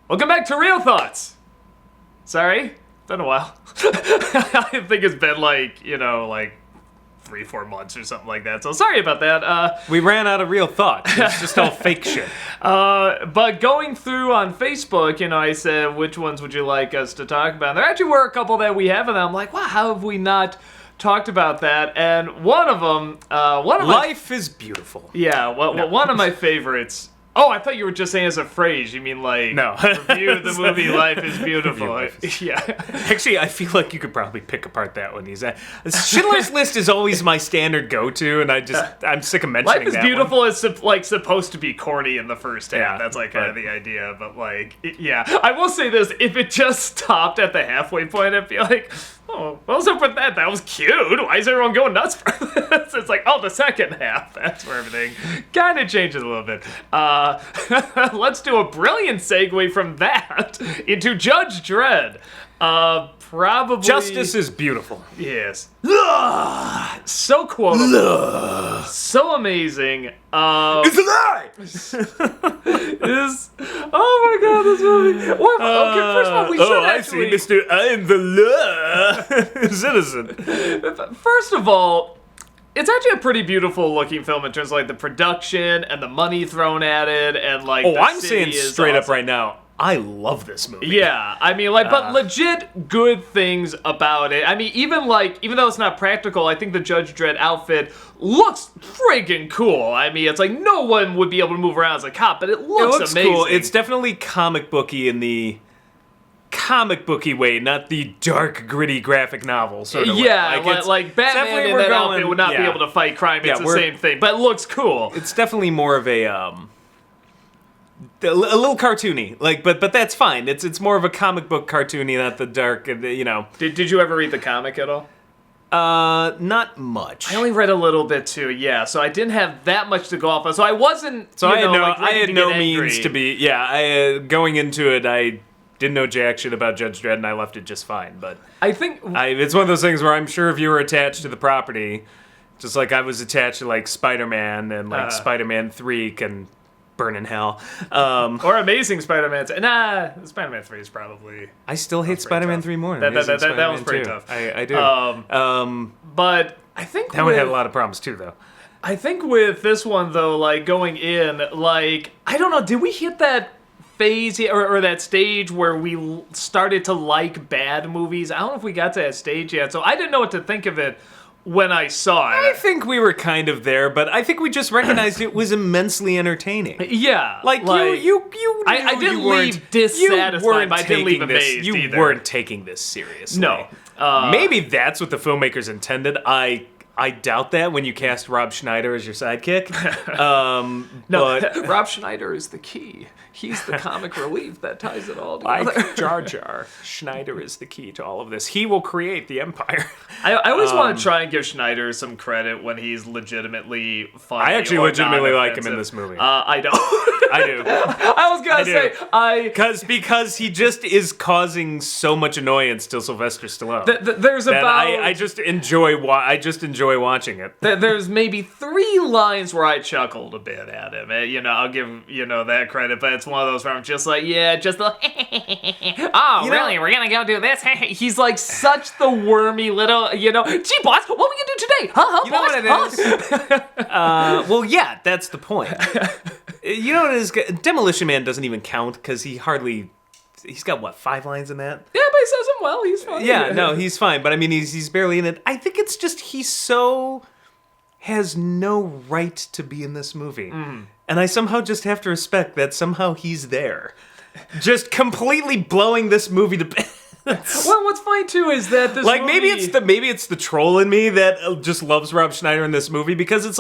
Welcome back to Real Thoughts. Sorry, been a while. I think it's been like 3-4 months or something like that. So sorry about that. We ran out of real thoughts. It's just all fake shit. But going through on Facebook, I said, which ones would you like us to talk about? And there actually were a couple that we have, and I'm like, wow, how have we not talked about that? And one of them, Life is beautiful. Yeah, one of my favorites. Oh, I thought you were just saying as a phrase. You mean like no. Review the movie Life is Beautiful. Yeah. Actually, I feel like you could probably pick apart that one. Schindler's List is always my standard go-to, and I'm sick of mentioning that. Life is Beautiful is supposed to be corny in the first half. Yeah, that's kind of the idea. But yeah. I will say this: if it just stopped at the halfway point, I'd be like, oh, what's up with that? That was cute. Why is everyone going nuts for this? It's like, oh, the second half. That's where everything kind of changes a little bit. Let's do a brilliant segue from that into Judge Dredd. Probably... Justice is beautiful. Yes. So quotable. So amazing. It's a lie! Oh my god, this movie. Okay, first of all, we should actually... I see, Mr. I am the law citizen. First of all, it's actually a pretty beautiful looking film in terms of the production and the money thrown at it and I'm saying straight up right now, I love this movie. Yeah, I mean, but legit good things about it. I mean, even though it's not practical, I think the Judge Dredd outfit looks friggin' cool. I mean, it's like no one would be able to move around as a cop, but it looks amazing. Cool. It's definitely comic booky in the comic booky way, not the dark, gritty graphic novel sort of way. Like Batman in that outfit would not be able to fight crime. It's the same thing, but it looks cool. It's definitely more of a little cartoony, but that's fine. It's more of a comic book cartoony, not the dark, Did you ever read the comic at all? Not much. I only read a little bit too, yeah. So I didn't have that much to go off of. So I wasn't. So I had no means to be. Yeah, going into it, I didn't know jack shit about Judge Dredd, and I left it just fine. But I think it's one of those things where I'm sure if you were attached to the property, just like I was attached to Spider-Man and Spider-Man 3 can burn in hell. Or Amazing Spider-Man. Spider-Man 3 is probably... I still hate Spider-Man 3 more than that was pretty tough. I do. But I think that one had a lot of problems too, though. I think with this one, though, going in, I don't know, did we hit that phase or that stage where we started to like bad movies? I don't know if we got to that stage yet, so I didn't know what to think of it when I saw it. I think we were kind of there, but I think we just recognized it was immensely entertaining. Yeah. I didn't leave dissatisfied, but I didn't leave amazed You either. weren't taking this seriously. No. Maybe that's what the filmmakers intended. I doubt that when you cast Rob Schneider as your sidekick. Rob Schneider is the key. He's the comic relief that ties it all together. Like Jar Jar, Schneider is the key to all of this. He will create the empire. I always want to try and give Schneider some credit when he's legitimately funny. I actually legitimately like him in this movie. I don't. I do. I was gonna say because he just is causing so much annoyance to Sylvester Stallone. I just enjoy watching it. There's maybe 3 lines where I chuckled a bit at him. I'll give that credit, but it's one of those where I'm just like, yeah, just the really? We're gonna go do this? He's like such the wormy little, gee, boss, what we gonna do today? You know what it is? Well, yeah, that's the point. You know what it is? Demolition Man doesn't even count because he's got, 5 lines in that? Yeah, but he says them well. He's fine. Yeah, no, he's fine. But I mean, he's barely in it. I think it's just has no right to be in this movie. Mm. And I somehow just have to respect that somehow he's there. Just completely blowing this movie to bits. Well, what's funny too is that this movie... maybe it's the troll in me that just loves Rob Schneider in this movie because it's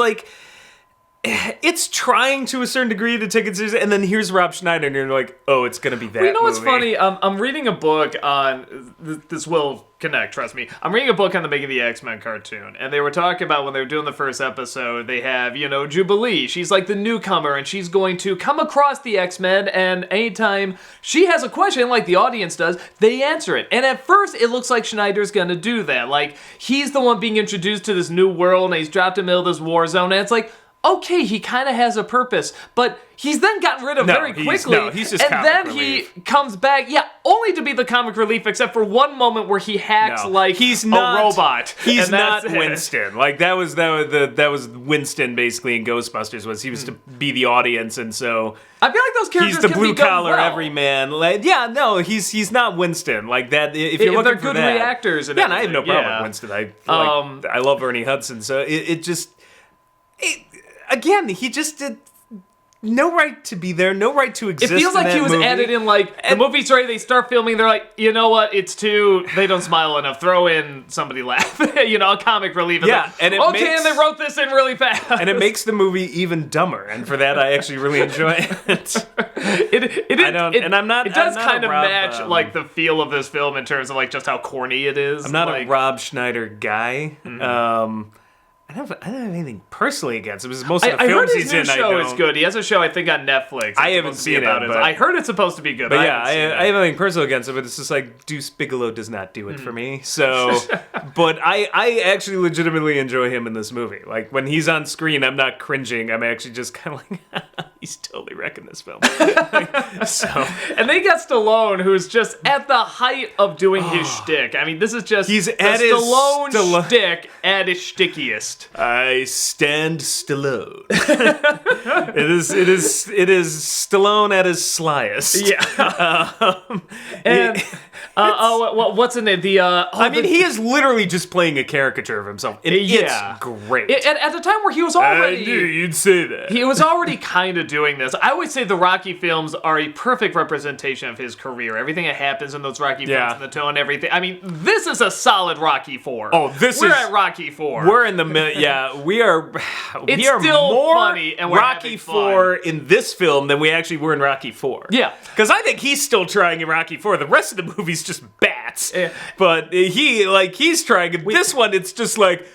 it's trying to a certain degree to take it seriously, and then here's Rob Schneider, and you're like, oh, it's going to be that movie. What's funny? I'm reading a book on... This will connect, trust me. I'm reading a book on the making of the X-Men cartoon, and they were talking about when they were doing the first episode, they have, Jubilee. She's like the newcomer, and she's going to come across the X-Men, and anytime she has a question, like the audience does, they answer it. And at first, it looks like Schneider's going to do that. He's the one being introduced to this new world, and he's dropped in the middle of this war zone, and it's like... okay, he kind of has a purpose, but he's then gotten rid of very quickly. He's just and comic then relief. he comes back, only to be the comic relief, except for one moment where he hacks he's not a robot. He's not it. Winston. Like that was Winston basically in Ghostbusters, was he was to be the audience, and so I feel like those characters he's the can blue be done collar well. everyman. Like, he's not Winston. Like that. If you're looking they're for good that, reactors, and and I have no problem with Winston. I love Ernie Hudson. So again, he just did. No right to be there, no right to exist. It feels like he was added in, like, the movie's ready, they start filming, they're like, you know what, they don't smile enough, throw in somebody laugh, a comic relief. Yeah, and and they wrote this in really fast. And it makes the movie even dumber, and for that I actually really enjoy it. It does kind of match, like, the feel of this film in terms of, like, just how corny it is. I'm not a Rob Schneider guy. Mm-hmm. I don't have anything personally against him. It was most of the films he's in. I heard his new show is good. He has a show, I think, on Netflix. I haven't seen it, but I heard it's supposed to be good. But I have nothing personal against it, but it's just like Deuce Bigalow does not do it for me. So, but I actually legitimately enjoy him in this movie. Like, when he's on screen, I'm not cringing. I'm actually just kind of like, he's totally wrecking this film. And they got Stallone, who's just at the height of doing his shtick. I mean, this is just he's at his Stallone shtick at his shtickiest. I stand Stallone. It is Stallone at his slyest. Yeah. What's in it? He is literally just playing a caricature of himself. It's great. At the time where he was already... I knew you'd say that. He was already kind of doing this. I would say the Rocky films are a perfect representation of his career. Everything that happens in those Rocky films and the tone, everything. I mean, this is a solid Rocky 4. We're at Rocky 4. We're in the middle. Yeah, we are. It's we are still more funny, and we're Rocky 4 in this film than we actually were in Rocky 4. Yeah, because I think he's still trying in Rocky 4. The rest of the movie's just bats. But he's trying. This one, it's just like.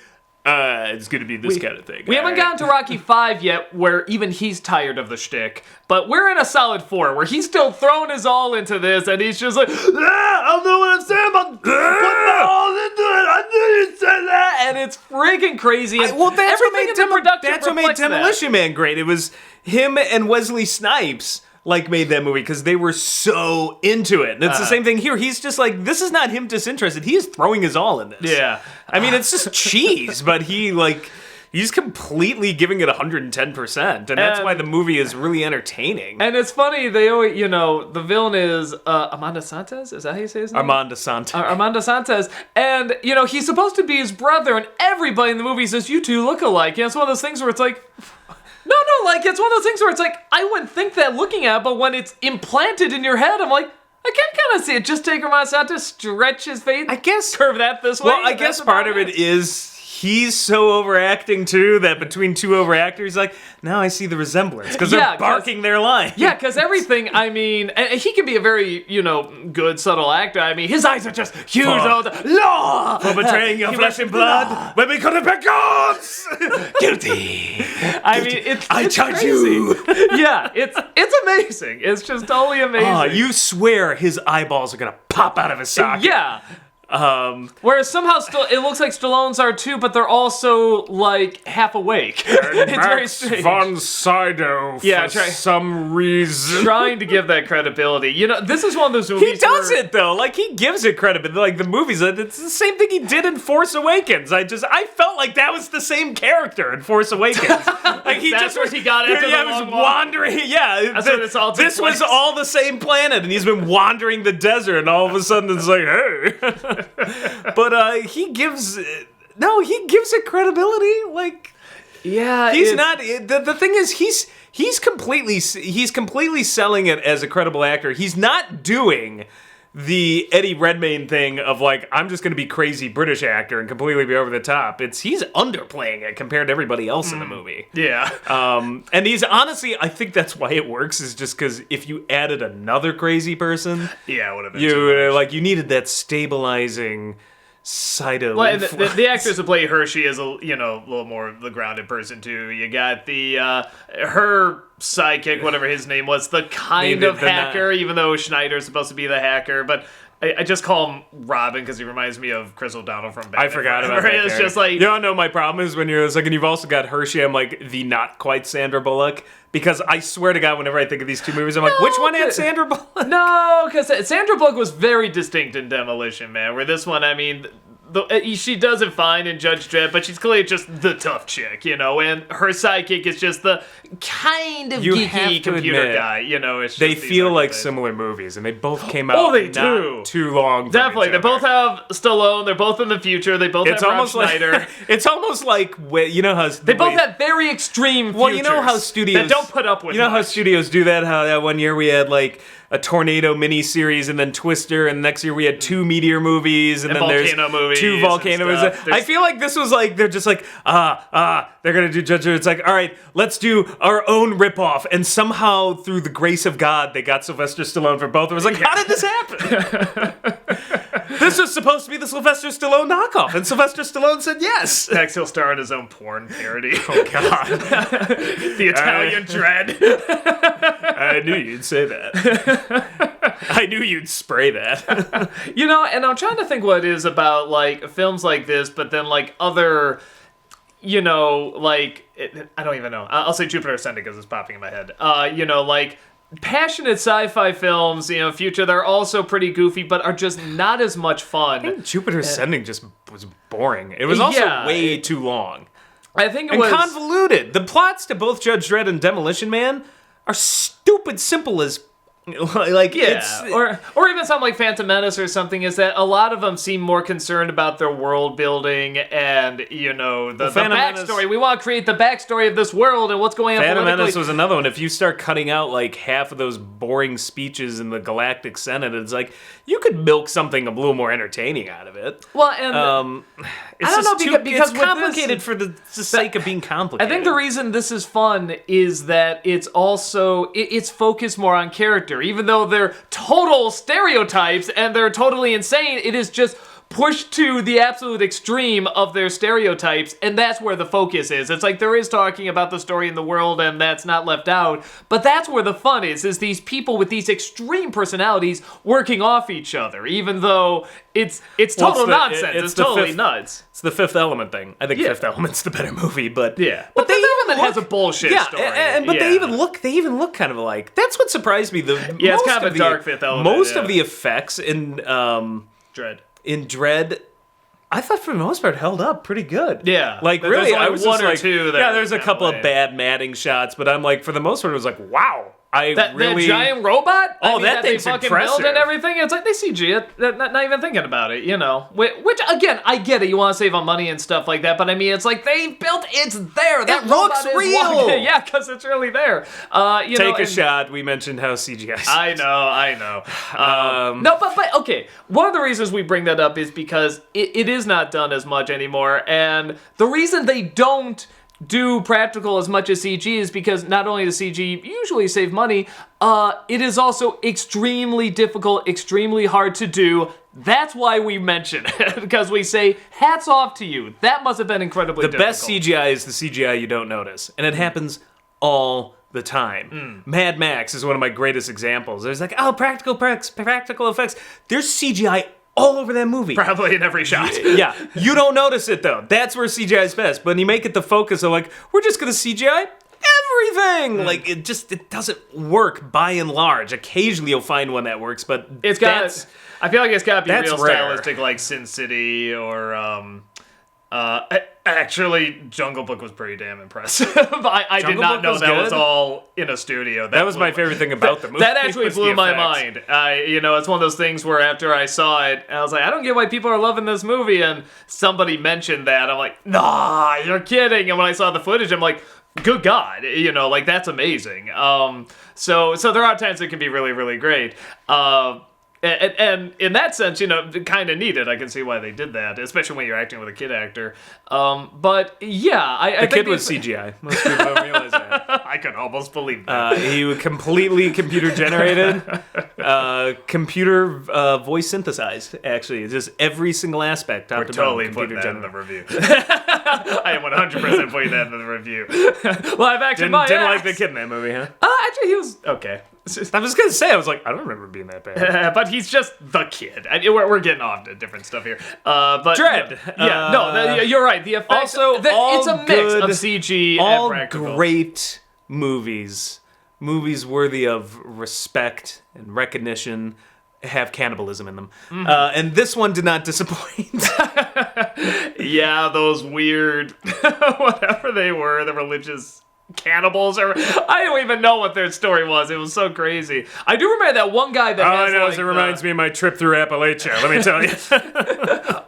It's gonna be this kind of thing. We haven't gotten to Rocky 5 yet, where even he's tired of the shtick. But we're in a solid 4, where he's still throwing his all into this, and he's just like, I don't know what I'm saying about put my all into it. I knew you'd say that, and it's freaking crazy. And that's what made Demolition Man great. It was him and Wesley Snipes. Made that movie because they were so into it. And it's the same thing here. He's just like, this is not him disinterested. He is throwing his all in this. Yeah. I mean, it's just cheese, but he's completely giving it 110%. And that's why the movie is really entertaining. And it's funny, they always, the villain is Armand Assante? Is that how you say his name? Armand Assante. Armand Assante. And, he's supposed to be his brother, and everybody in the movie says, you two look alike. And it's one of those things where it's like... No, it's one of those things where it's like, I wouldn't think that looking at it, but when it's implanted in your head, I'm like, I can kind of see it. Just take Armand Assante, stretch his face, curve that this way. Well, I guess part of it is he's so overacting too that between two overactors, like, now I see the resemblance because they're barking their line. Yeah, because everything, I mean, and he can be a very, good, subtle actor. I mean, his eyes are just huge. Law! For betraying your flesh and blood when we could have been gods! Guilty. I mean, it's charge crazy. You. Yeah, it's amazing. It's just totally amazing. You swear his eyeballs are going to pop out of his socket. Yeah. Whereas somehow it looks like Stallone's are too, but they're also like half awake. It's Max very von Sydow for some reason. Trying to give that credibility. This is one of those movies he does it though. Like he gives it credibility. Like the movies, it's the same thing he did in Force Awakens. I felt like that was the same character in Force Awakens. Like That's where he got into the long walk. Wandering. Yeah, that's what it's all. This was all the same planet, and he's been wandering the desert, and all of a sudden it's like, hey. But he gives it credibility. Like, yeah, he's not. The thing is, he's completely selling it as a credible actor. He's not doing the Eddie Redmayne thing of like, I'm just going to be crazy British actor and completely be over the top. He's underplaying it compared to everybody else in the movie. Yeah. And he's honestly, I think that's why it works, is just because if you added another crazy person, it would have been you needed that stabilizing side of. Well, the actress who play Hershey is a little more of the grounded person too. You got the her sidekick, whatever his name was, the hacker, even though Schneider's supposed to be the hacker, but I just call him Robin because he reminds me of Chris O'Donnell from Batman. I forgot about that. It's just like... You don't know my problem is when you're like, and you've also got Hershey, I'm like, the not quite Sandra Bullock. Because I swear to God, whenever I think of these two movies, I'm like, which one had Sandra Bullock? No, because Sandra Bullock was very distinct in Demolition Man, where this one, I mean... she does it fine in Judge Dredd, but she's clearly just the tough chick, and her sidekick is just the kind of geeky computer guy, It's just they feel like similar movies, and they both came out not too long. Definitely, they both have Stallone. They're both in the future. They both have Rob Schneider. It's almost like how they both have very extreme futures. Well, you know how studios that don't put up with. You know how studios do that. How that one year we had like a tornado miniseries, and then Twister, and next year we had 2 meteor movies, and then there's 2 volcano movies. I feel like this was like, they're just like, they're gonna do Judge Dredd. It's like, all right, let's do our own ripoff, and somehow through the grace of God, they got Sylvester Stallone for both. It was like, how did this happen? This was supposed to be the Sylvester Stallone knockoff, and Sylvester Stallone said yes. Next, he'll star in his own porn parody. Oh God, the Italian Dredd. I knew you'd say that. I knew you'd spray that. And I'm trying to think what it is about, like, films like this, but then, like, other, I don't even know. I'll say Jupiter Ascending because it's popping in my head. Like, passionate sci-fi films, future, they're also pretty goofy, but are just not as much fun. I think Jupiter Ascending just was boring. It was also way too long. I think it was... convoluted. The plots to both Judge Dredd and Demolition Man are stupid simple as... or even something like Phantom Menace or something, is that a lot of them seem more concerned about their world building and, the backstory. We want to create the backstory of this world and what's going on Phantom politically. Menace was another one. If you start cutting out like half of those boring speeches in the Galactic Senate, it's like, you could milk something a little more entertaining out of it. Well, and... it's I don't know, because it's complicated for the sake of being complicated. I think the reason this is fun is that it's also, it's focused more on character. Even though they're total stereotypes and they're totally insane, it is just pushed to the absolute extreme of their stereotypes, and that's where the focus is. It's like there is talking about the story in the world, and that's not left out, but that's where the fun is these people with these extreme personalities working off each other, even though it's total nonsense. It's totally nuts. It's the Fifth Element thing. I think Fifth Element's the better movie, but but they even has a bullshit story. But they even look kind of alike. That's what surprised me. It's kind of a dark Fifth Element. Most of the effects in Dredd. In Dredd, I thought for the most part held up pretty good. Yeah. Like, really, I was one just or like, two that there's a couple of bad matting shots, but I'm like, for the most part, it was like, wow. That giant robot? That thing's fucking impressive. build and everything. It's like they CG it, not even thinking about it, Which, again, I get it. You want to save on money and stuff like that, but I mean, it's like they built. It's there. That looks real. Yeah, because it's really there. Take a shot. We mentioned how CGI. I know. No, but okay. One of the reasons we bring that up is because it is not done as much anymore, and the reason they don't do practical as much as CG is because not only does CG usually save money, it is also extremely difficult, extremely hard to do. That's why we mention it, because we say, hats off to you. That must have been incredibly difficult. The best CGI is the CGI you don't notice, and it happens all the time. Mad Max is one of my greatest examples. There's like, practical effects. There's CGI all over that movie. Probably in every shot. Yeah. You don't notice it, though. That's where CGI is best. But when you make it the focus of, like, we're just going to CGI everything. Like, it doesn't work by and large. Occasionally you'll find one that works, but I feel like it's got to be real rare. stylistic, like Sin City or... Actually, Jungle Book was pretty damn impressive. I did not know that was all in a studio. That was my favorite thing about the movie. That actually blew my mind. It's one of those things where after I saw it, I was like, I don't get why people are loving this movie. And somebody mentioned that. I'm like, nah, you're kidding. And when I saw the footage, I'm like, good God, that's amazing. So there are times it can be really, really great. And in that sense, kind of needed. I can see why they did that, especially when you're acting with a kid actor. But yeah, I think the kid was CGI. Most people don't realize that. I could almost believe that. He was completely computer generated, computer voice synthesized. Actually, it's just every single aspect. We're totally putting that in the review. I am 100% putting that in the review. Well, I've actually didn't like the kid in that movie, huh? Actually, he was okay. I was gonna say, I was like, I don't remember being that bad. But he's just the kid. We're getting off to different stuff here. But Dredd. You're right. The effects. Also, it's a mix of CG all and practical. great movies worthy of respect and recognition, have cannibalism in them. And this one did not disappoint. Yeah, those weird, whatever they were, the religious cannibals, or I don't even know what their story was. It was so crazy. I do remember that one guy that All I know is it reminds me of my trip through Appalachia, let me tell you.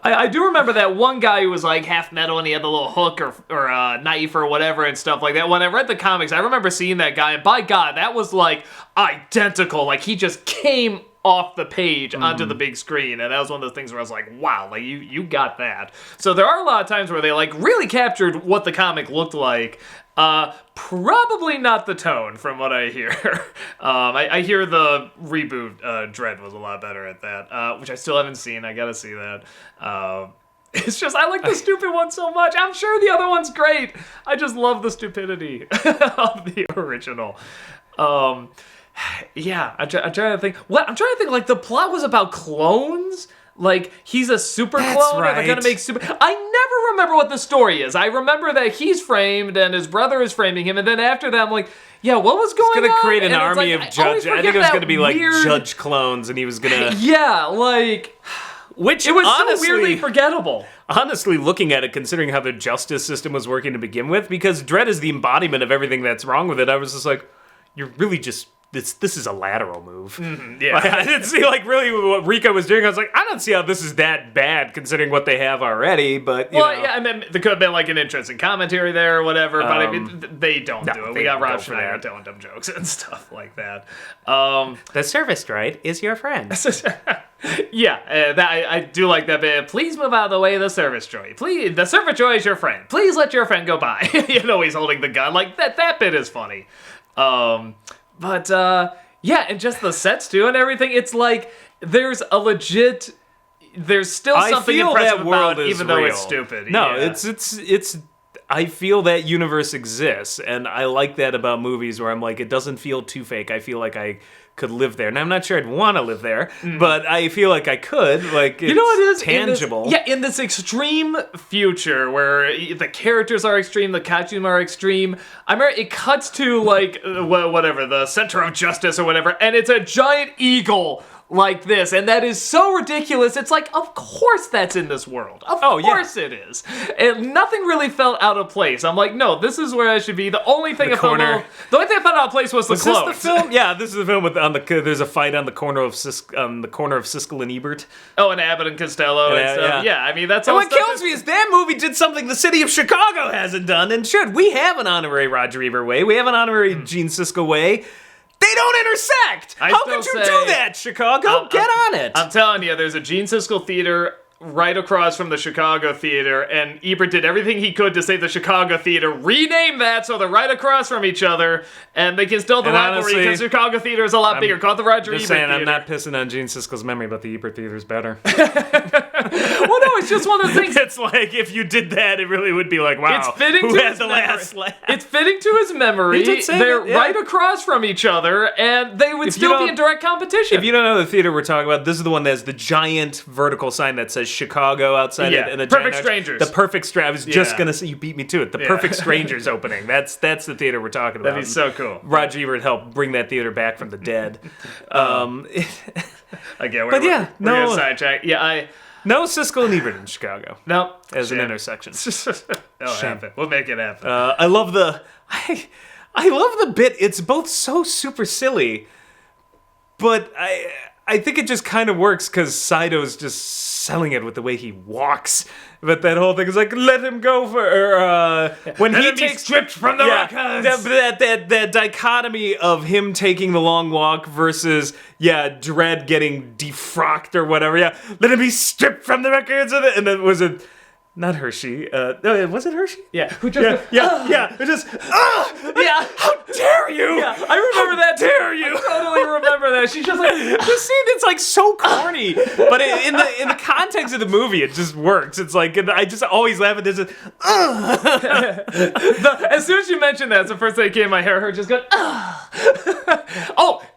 I do remember that one guy who was like half metal and he had the little hook or knife or whatever and stuff like that. When I read the comics, I remember seeing that guy, and by God, that was like identical. Like he just came off the page onto the big screen, and that was one of those things where I was like, wow, like you got that. So there are a lot of times where they like really captured what the comic looked like. Probably not the tone from what I hear. I hear the reboot Dredd was a lot better at that, which I still haven't seen. I gotta see that. It's just, I like the stupid one so much. I'm sure the other one's great. I just love the stupidity of the original. Yeah, I'm trying to think. I'm trying to think, like, the plot was about clones? Like, he's a super clone, right. and they're gonna make super... I never remember what the story is. I remember that he's framed, and his brother is framing him, and then after that, I'm like, yeah, what was going on? He's gonna create an And it's army like, of judge. I think it was gonna be like weird... judge clones, and he was gonna... Yeah, like... Which, it was honestly, so weirdly forgettable. Honestly, looking at it, considering how the justice system was working to begin with, because Dredd is the embodiment of everything that's wrong with it, I was just like, you're really just... This is a lateral move. Yeah. Like, I didn't see like really what Rico was doing. I was like, I don't see how this is that bad considering what they have already. But you know. Yeah, I mean, there could have been like an interesting commentary there or whatever. But I mean, they don't do it. We got Rob Schneider telling dumb jokes and stuff like that. The service droid is your friend. Yeah, I do like that bit. Please move out of the way of the service droid. Please, the service droid is your friend. Please let your friend go by. You know, he's holding the gun. Like that bit is funny. But, yeah, and just the sets, too, and everything. It's like, there's still something impressive about it, even though it's stupid. No, yeah. it's I feel that universe exists, and I like that about movies where I'm like, it doesn't feel too fake. I feel like I could live there. And I'm not sure I'd want to live there, but I feel like I could. Like, it's, you know what it is? Tangible. In this extreme future where the characters are extreme, the costumes are extreme, I remember it cuts to, like, whatever, the center of justice or whatever, and it's a giant eagle like this, and that is so ridiculous. It's like, of course that's in this world. Of course it is. And nothing really felt out of place. I'm like, no, this is where I should be. The only thing I felt out of place was the clothes. This the film? Yeah, this is the film with there's a fight on the corner of Siskel and Ebert. Oh, and Abbott and Costello and stuff. Yeah, I mean that's all. And what kills me is that movie did something the city of Chicago hasn't done, and should. We have an honorary Roger Ebert way. We have an honorary Gene Siskel way. They don't intersect! How could you do that, Chicago? Get on it! I'm telling you, there's a Gene Siskel theater right across from the Chicago theater, and Ebert did everything he could to save the Chicago theater, rename that so they're right across from each other, and they can still the rivalry because Chicago theater is a lot bigger. Call it the Roger Ebert theater. I'm not pissing on Gene Siskel's memory, but the Ebert theater's better. Well, no, it's just one of those things. It's like, if you did that, it really would be like, wow, it's fitting who to had his the memory. last laugh? It's fitting to his memory. They're right across from each other, and they would still be in direct competition. If you don't know the theater we're talking about, this is the one that has the giant vertical sign that says Chicago outside it. And Perfect Strangers. The Perfect Strangers. I was just going to say, you beat me to it. The Perfect Strangers opening. That's the theater we're talking about. That'd be so cool. Roger Ebert helped bring that theater back from the dead. Again, we're gonna sidetrack. No Siskel and Ebert in Chicago. No. As an intersection. It'll happen. We'll make it happen. I love the bit. It's both so super silly, but I think it just kind of works because Sydow's just selling it with the way he walks. But that whole thing is like, let him go when he takes stripped from the records. That dichotomy of him taking the long walk versus Dredd getting defrocked or whatever. Yeah, let him be stripped from the records, and then was it. Not Hershey. No, was it Hershey? Yeah. Who just It just. How dare you? Yeah, I remember that. Dare you? I totally remember that. She's just like the scene. It's like so corny, but in the context of the movie, it just works. It's like I just always laugh at this. As soon as you mentioned that, it's the first thing that came in my hair. Her just going. Oh.